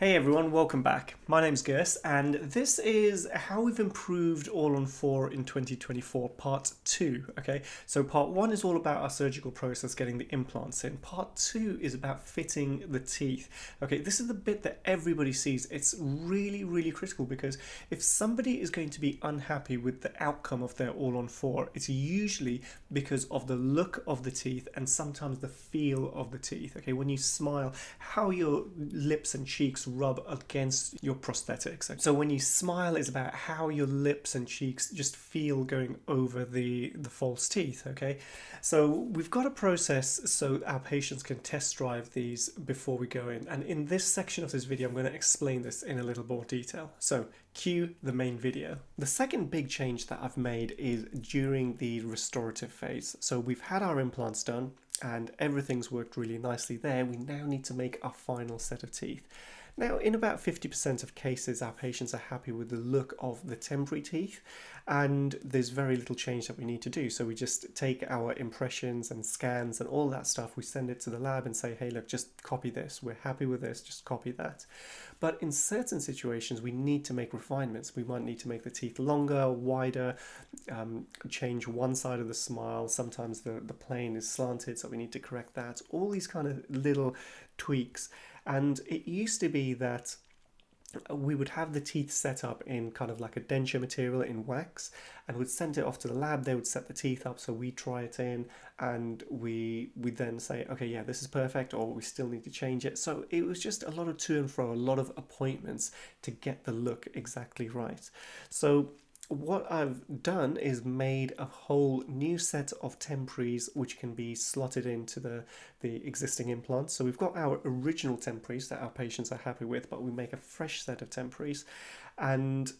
Hey everyone, welcome back. My name's Gus, and this is how we've improved All on 4 in 2024, part 2. Okay, so part 1 is all about our surgical process, getting the implants in. Part 2 is about fitting the teeth. Okay, this is the bit that everybody sees. It's really critical because if somebody is going to be unhappy with the outcome of their All on 4, it's usually because of the look of the teeth and sometimes the feel of the teeth. Okay, when you smile, how your lips and cheeks rub against your prosthetics. So when you smile, it's about how your lips and cheeks just feel going over the false teeth. Okay, so we've got a process so our patients can test drive these before we go in, and in this section of this video I'm going to explain this in a little more detail. So cue the main video. The second big change that I've made is during the restorative phase. So we've had our implants done and everything's worked really nicely there. We now need to make our final set of teeth. Now, in about 50% of cases, our patients are happy with the look of the temporary teeth, and there's very little change that we need to do. So we just take our impressions and scans and all that stuff, we send it to the lab and say, hey, look, just copy this. We're happy with this, just copy that. But in certain situations, we need to make refinements. We might need to make the teeth longer, wider, change one side of the smile. Sometimes the plane is slanted, so we need to correct that. All these kind of little tweaks. And it used to be that we would have the teeth set up in kind of like a denture material in wax, and would send it off to the lab. They would set the teeth up, so we try it in, and we then say, okay, yeah, this is perfect, or we still need to change it. So it was just a lot of to and fro, a lot of appointments to get the look exactly right. So what I've done is made a whole new set of temporaries which can be slotted into the existing implants. So we've got our original temporaries that our patients are happy with, but we make a fresh set of temporaries, and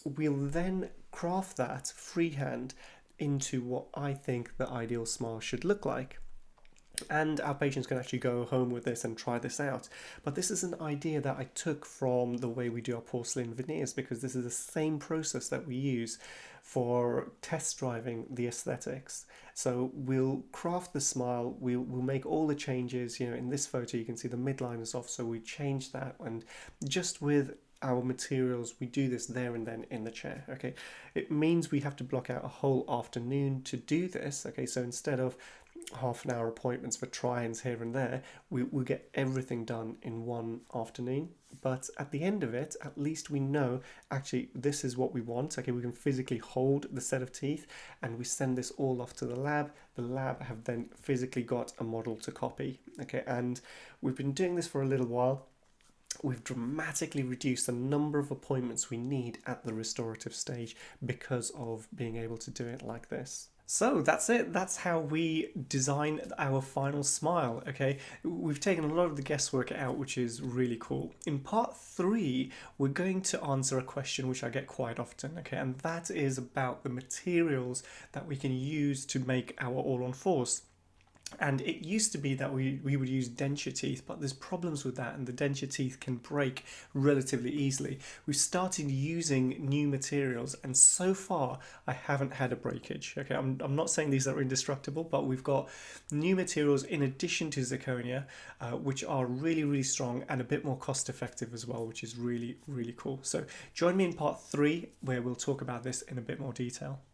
we'll then craft that freehand into what I think the ideal smile should look like. And our patients can actually go home with this and try this out. But this is an idea that I took from the way we do our porcelain veneers, because this is the same process that we use for test driving the aesthetics. So we'll craft the smile, we'll make all the changes. You know, in this photo you can see the midline is off, so we change that, and just with our materials we do this there and then in the chair. Okay, it means we have to block out a whole afternoon to do this. Okay, so instead of half-an-hour appointments for try-ins here and there, we'll get everything done in one afternoon. But at the end of it, at least we know actually this is what we want. Okay, we can physically hold the set of teeth, and we send this all off to the lab. The lab have then physically got a model to copy. Okay, and we've been doing this for a little while. We've dramatically reduced the number of appointments we need at the restorative stage because of being able to do it like this. So that's it. That's how we design our final smile. Okay, we've taken a lot of the guesswork out, which is really cool. In part 3, we're going to answer a question which I get quite often. Okay, and that is about the materials that we can use to make our all-on-4s. And it used to be that we would use denture teeth, but there's problems with that, and the denture teeth can break relatively easily. We've started using new materials, and so far I haven't had a breakage. Okay, I'm not saying these are indestructible, but we've got new materials in addition to zirconia, which are really strong and a bit more cost effective as well, which is really cool. So join me in part 3 where we'll talk about this in a bit more detail.